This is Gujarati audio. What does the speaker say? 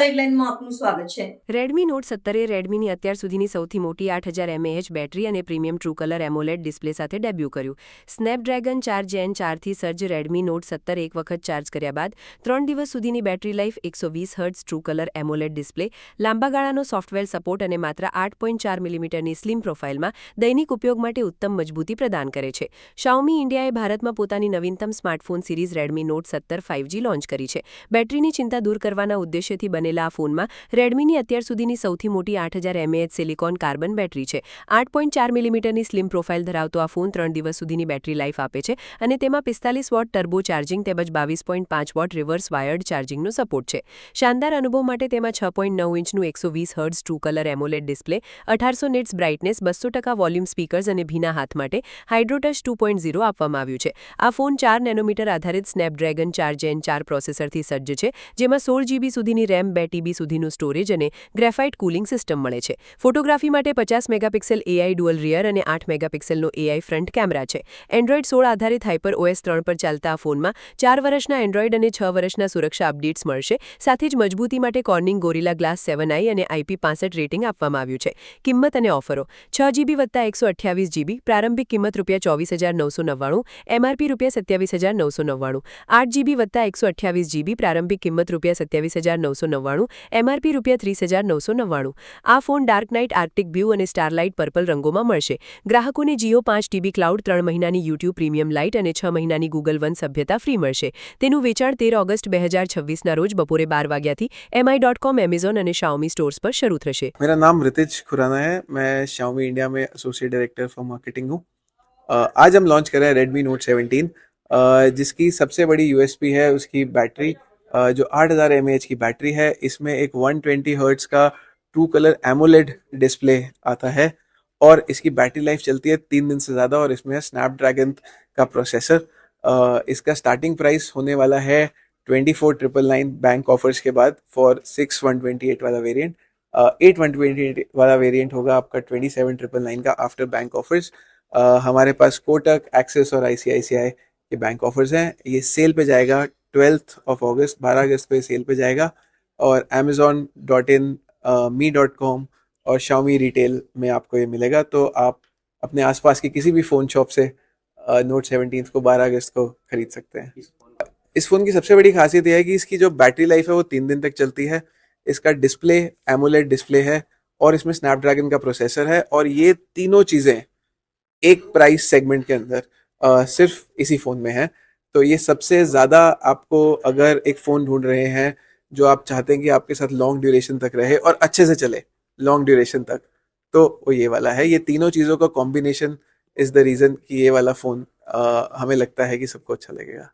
સમાચાર હેડલાઇનમાં આપનું સ્વાગત છે। રેડમી નોટ 17 રેડમીની અત્યાર સુધીની સૌથી મોટી 8000 mAh બેટરી અને premium true colour AMOLED display સાથે ડેબ્યુ કર્યું। સ્નેપડ્રેગન 4 જેન 4થી સજ્જ રેડમી નોટ 17 એક વખત ચાર્જ કર્યા બાદ 3 દિવસ સુધીની battery life, 120 hertz true colour AMOLED display, લાંબા ગાળાનો સોફ્ટવેર સપોર્ટ અને માત્ર 8.4 મિલીમીટરની સ્લિમ પ્રોફાઇલમાં દૈનિક ઉપયોગ માટે ઉત્તમ મજબૂતી પ્રદાન કરે છે। શાઓમી ઇન્ડિયાએ ભારતમાં પોતાની નવીનતમ smartphone series Redmi Note 17 5G launch કરી છે। બેટરીની ચિંતા દૂર કરવાના ઉદ્દેશ્યથી બનેલા આ ફોનમાં રેડમીની અત્યાર સુધીની સૌથી મોટી 8000 mAh સિલિકોન કાર્બન બેટરી છે। 8.4 મિલીમીટરની સ્લિમ પ્રોફાઇલ ધરાવતો આ ફોન 3 દિવસ સુધીની બેટરી લાઇફ આપે છે અને તેમાં 45 વોટ ટર્બો ચાર્જિંગ તેમજ 22.5 વોટ રિવર્સ વાયર્ડ ચાર્જિંગનો સપોર્ટ છે। શાનદાર અનુભવ માટે તેમાં 6.9 ઇંચનું 120 hertz true colour AMOLED display, 1800 nits brightness, 200% volume speakers અને ભીના હાથ માટે હાઇડ્રોટચ 2.0 આપવામાં આવ્યું છે। આ ફોન 4 નેનોમીટર આધારિત સ્નેપડ્રેગન 4 જેન 4 પ્રોસેસરથી સજ્જ છે, જેમાં 16GB સુધીની રેમ, 2TB સુધીનું સ્ટોરેજ અને ગ્રેફાઇટ કુલિંગ સિસ્ટમ મળે છે। ફોટોગ્રાફી માટે 50 મેગાપિક્સેલ એઆઈ ડુઅલ રિયર અને 8 મેગાપિક્સેલનો એઆઈ ફ્રન્ટ કેમેરા છે। એન્ડ્રોઇડ 16 આધારિત હાઇપર ઓએસ 3 પર ચાલતા આ ફોનમાં 4 વર્ષના એન્ડ્રોઇડ અને 6 વર્ષના સુરક્ષા અપડેટ્સ મળશે। સાથે જ મજબૂતી માટે કોર્નિંગ ગોરિલા ગ્લાસ 7i અને IP65 રેટિંગ આપવામાં આવ્યું છે। કિંમત અને ઓફરો: 6GB વત્તા 128GB, પ્રારંભિક કિંમત ₹24,999, એમઆરપી ₹27,999, 8GB વત્તા 128GB, પ્રારંભિક કિંમત ₹27,999, એમઆરપી ₹30,999। આ phone dark night, Arctic blue અને સ્ટારલાઇટ પર્પલ રંગોમાં મળશે। ગ્રાહકોને જીઓ 5TB ક્લાઉડ, 3 મહિનાની યુટ્યુબ પ્રીમિયમ લાઇટ અને 6 મહિનાની ગૂગલ વન સભ્યતા ફ્રી મળશે। તેનું વેચાણ 13 ઓગસ્ટ 2026ના રોજ બપોરે 12 વાગ્યાથી mi.com, એમેઝોન અને શાઓમી સ્ટોર્સ पर शुरू થશે। मेरा नाम ऋतिज खुराना है। मैं शाओमी इंडिया में एसोसिएट डायरेक्टर फॉर मार्केटिंग हूँ। आज हम लॉन्च कर रहे हैं रेडमी नोट 17, जिसकी सबसे बड़ी यूएसपी है उसकी बैटरी। जो 8000 mAh की बैटरी है, इसमें एक 120 हर्ट्ज का ट्रू कलर एमोलेड डिस्प्ले आता है और इसकी बैटरी लाइफ चलती है 3 दिन से ज़्यादा और इसमें है स्नैपड्रैगन का प्रोसेसर। इसका स्टार्टिंग प्राइस होने वाला है 24,999 बैंक ऑफर्स के बाद फॉर 6,128 वाला वेरिएंट। 8,128 वाला वेरिएंट होगा आपका 27,999 का आफ्टर बैंक ऑफर्स। हमारे पास कोटक, एक्सिस और आईसीआईसीआई के बैंक ऑफर्स हैं। ये सेल पे जाएगा 12th ऑफ अगस्त, 12 अगस्त पे सेल पे जाएगा और amazon.in, me.com और Xiaomi रिटेल में आपको ये मिलेगा। तो आप अपने आसपास की किसी भी फ़ोन शॉप से नोट 17 को 12 अगस्त को खरीद सकते हैं। इस फ़ोन की सबसे बड़ी खासियत यह है कि इसकी जो बैटरी लाइफ है वो 3 दिन तक चलती है। इसका डिस्प्ले एमोलेड डिस्प्ले है और इसमें स्नैपड्रैगन का प्रोसेसर है और ये तीनों चीज़ें एक प्राइस सेगमेंट के अंदर सिर्फ इसी फ़ोन में है। तो ये सबसे ज़्यादा आपको, अगर एक फ़ोन ढूंढ रहे हैं जो आप चाहते हैं कि आपके साथ लॉन्ग ड्यूरेशन तक रहे और अच्छे से चले लॉन्ग ड्यूरेशन तक, तो वो ये वाला है। ये तीनों चीज़ों का कॉम्बिनेशन इज़ द रीज़न कि ये वाला फ़ोन हमें लगता है कि सबको अच्छा लगेगा।